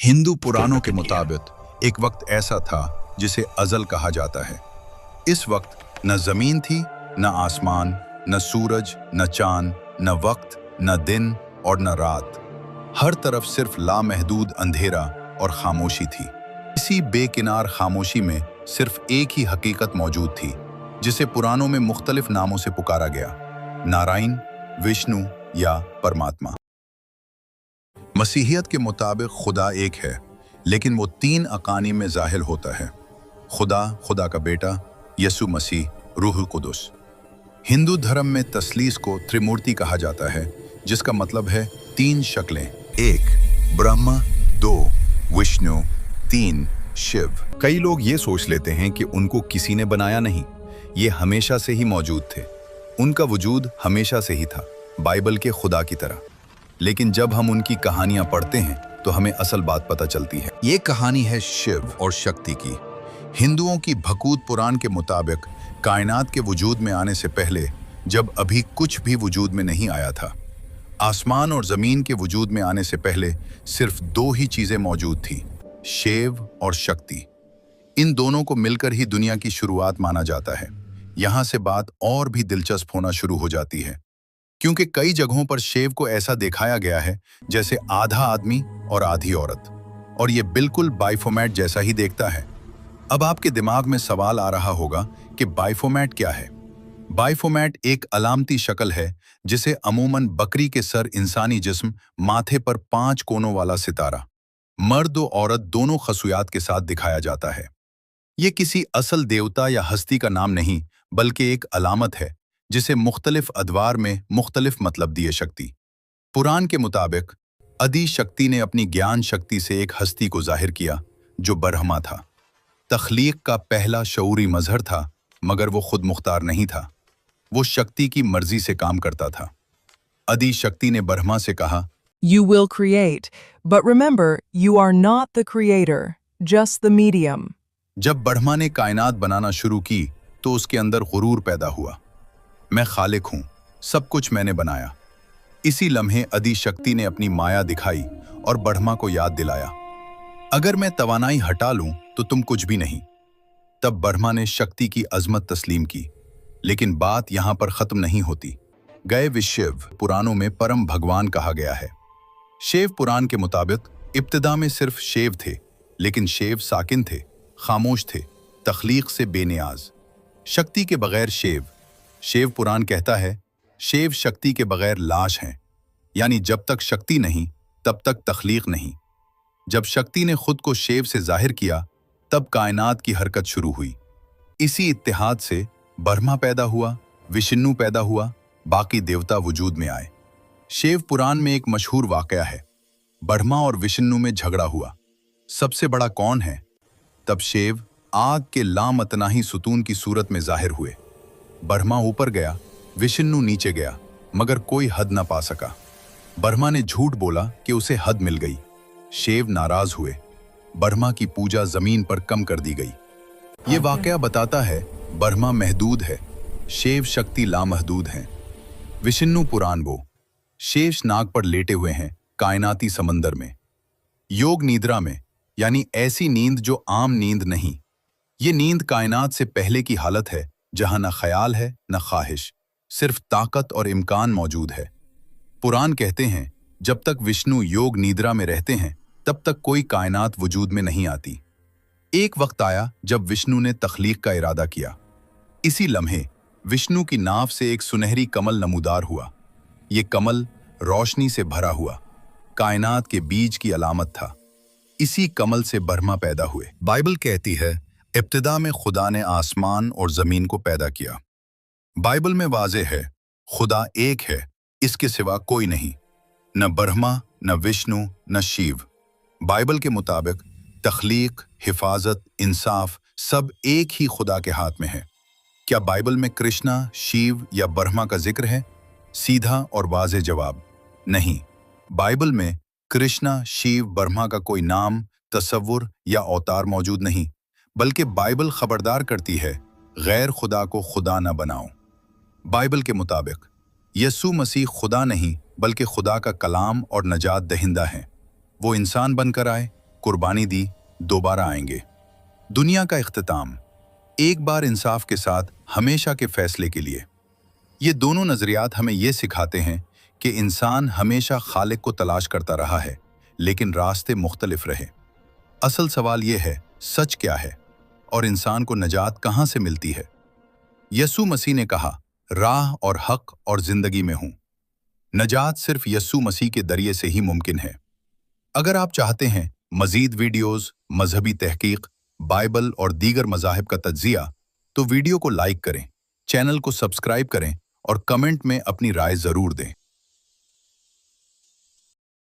हिंदू पुराणों के मुताबिक एक वक्त ऐसा था जिसे अजल कहा जाता है। इस वक्त न जमीन थी, न आसमान, न सूरज, न चांद, न वक्त, न दिन और न रात। हर तरफ सिर्फ लामहदूद अंधेरा और खामोशी थी। इसी बेकिनार खामोशी में सिर्फ एक ही हकीकत मौजूद थी, जिसे पुराणों में मुख्तलिफ नामों से पुकारा गया: नारायण, विष्णु या परमात्मा। मसीहियत के मुताबिक खुदा एक है, लेकिन वो तीन अकानी में ज़ाहिर होता है: खुदा, खुदा का बेटा, यसु मसीह, रूहुल कुदुस। हिंदू धर्म में तस्लीस को त्रिमूर्ति कहा जाता है, जिसका मतलब है तीन शक्लें: एक ब्रह्मा, दो विष्णु, तीन शिव। कई लोग ये सोच लेते हैं कि उनको किसी ने बनाया नहीं, ये हमेशा से ही मौजूद थे। उनका वजूद हमेशा से ही था, बाइबल के खुदा की तरह। लेकिन जब हम उनकी कहानियां पढ़ते हैं तो हमें असल बात पता चलती है। ये कहानी है शिव और शक्ति की। हिंदुओं की भकूत पुराण के मुताबिक कायनात के वजूद में आने से पहले, जब अभी कुछ भी वजूद में नहीं आया था, आसमान और ज़मीन के वजूद में आने से पहले सिर्फ दो ही चीज़ें मौजूद थीं: शिव और शक्ति। इन दोनों को मिलकर ही दुनिया की शुरुआत माना जाता है। यहाँ से बात और भी दिलचस्प होना शुरू हो जाती है, क्योंकि कई जगहों पर शिव को ऐसा दिखाया गया है जैसे आधा आदमी और आधी औरत, और ये बिल्कुल बाइफोमेट जैसा ही देखता है। अब आपके दिमाग में सवाल आ रहा होगा कि बाइफोमेट क्या है? बाइफोमेट एक अलामती शक्ल है जिसे अमूमन बकरी के सर, इंसानी जिस्म, माथे पर 5 कोनों वाला सितारा, मर्द और औरत दोनों खसूयात के साथ दिखाया जाता है। ये किसी असल देवता या हस्ती का नाम नहीं, बल्कि एक अलामत है जिसे मुख्तलिफ अदवार में मुख्तलिफ मतलब दिए शक्ति। पुराण के मुताबिक आदि शक्ति ने अपनी ज्ञान शक्ति से एक हस्ती को जाहिर किया जो ब्रह्मा था। तख्लीक का पहला शऊरी मजहर था, मगर वो खुद मुख्तार नहीं था, वो शक्ति की मर्जी से काम करता था। आदि शक्ति ने ब्रह्मा से कहा, You will create, but remember, you are not the creator, just the medium. जब ब्रह्मा ने कायनात बनाना शुरू की तो उसके अंदर गुरूर पैदा हुआ। मैं खालिक हूं, सब कुछ मैंने बनाया। इसी लम्हे आदि शक्ति ने अपनी माया दिखाई और ब्रह्मा को याद दिलाया, अगर मैं तवानाई हटा लूं तो तुम कुछ भी नहीं। तब ब्रह्मा ने शक्ति की अजमत तस्लीम की। लेकिन बात यहां पर खत्म नहीं होती। गए विशिव पुराणों में परम भगवान कहा गया है। शिव पुराण के मुताबिक इब्तिदा में सिर्फ शिव थे, लेकिन शिव साकिन थे, खामोश थे, तख्लीक से बेनियाज। शक्ति के बगैर शिव। शिव पुराण कहता है, शिव शक्ति के बगैर लाश हैं, यानी जब तक शक्ति नहीं तब तक तख्लीक नहीं। जब शक्ति ने खुद को शिव से जाहिर किया, तब कायनात की हरकत शुरू हुई। इसी इत्तेहाद से ब्रह्मा पैदा हुआ, विष्णु पैदा हुआ, बाकी देवता वजूद में आए। शिव पुराण में एक मशहूर वाकया है, ब्रह्मा और विष्णु में झगड़ा हुआ। सबसे बड़ा कौन है? तब शिव आग के लामतनाही सुतून की सूरत में जाहिर हुए। ब्रह्मा ऊपर गया, विष्णु नीचे गया, मगर कोई हद न पा सका। ब्रह्मा ने झूठ बोला कि उसे हद मिल गई। शिव नाराज हुए, ब्रह्मा की पूजा जमीन पर कम कर दी गई। ये वाकया बताता है, ब्रह्मा महदूद है, शिव शक्ति लामहदूद है। विष्णु पुराण वो शेष नाग पर लेटे हुए हैं कायनाती समंदर में, योग निद्रा में, यानी ऐसी नींद जो आम नींद नहीं। ये नींद कायनात से पहले की हालत है, जहां न ख्याल है न ख्वाहिश, सिर्फ ताकत और इम्कान मौजूद है। पुराण कहते हैं, जब तक विष्णु योग निद्रा में रहते हैं तब तक कोई कायनात वजूद में नहीं आती। एक वक्त आया जब विष्णु ने तख्लीक का इरादा किया। इसी लम्हे विष्णु की नाव से एक सुनहरी कमल नमूदार हुआ। ये कमल रोशनी से भरा हुआ कायनात के बीज की अलामत था। इसी कमल से ब्रह्मा पैदा हुए। बाइबल कहती है, इब्तिदा में खुदा ने आसमान और जमीन को पैदा किया। बाइबल में वाज़ेह है, खुदा एक है, इसके सिवा कोई नहीं, न ब्रह्मा, न विष्णु, न शिव। बाइबल के मुताबिक तख्लीक, हिफाजत, इंसाफ सब एक ही खुदा के हाथ में है। क्या बाइबल में कृष्णा, शिव या ब्रह्मा का जिक्र है? सीधा और वाज़ेह जवाब, नहीं। बाइबल में कृष्णा, शिव, ब्रह्मा का कोई नाम, तसव्वुर या अवतार मौजूद नहीं, बल्कि बाइबल खबरदार करती है, गैर खुदा को खुदा न बनाओ। बाइबल के मुताबिक यसु मसीह खुदा नहीं, बल्कि खुदा का कलाम और नजात दहिंदा है। वो इंसान बनकर आए, कुर्बानी दी, दोबारा आएंगे। दुनिया का इख्तिताम, एक बार इंसाफ के साथ हमेशा के फैसले के लिए। ये दोनों नजरियात हमें ये सिखाते हैं कि इंसान हमेशा खालिक को तलाश करता रहा है, लेकिन रास्ते मुख्तलिफ रहे। असल सवाल ये है, सच क्या है और इंसान को नजात कहाँ से मिलती है? यस्सु मसीह ने कहा, राह और हक और जिंदगी में हूं। नजात सिर्फ यस्सु मसीह के दरिए से ही मुमकिन है। अगर आप चाहते हैं मजीद वीडियोस, मजहबी तहकीक, बाइबल और दीगर मजाहिब का तज्जिया, तो वीडियो को लाइक करें, चैनल को सब्सक्राइब करें और कमेंट में अपनी राय जरूर दें।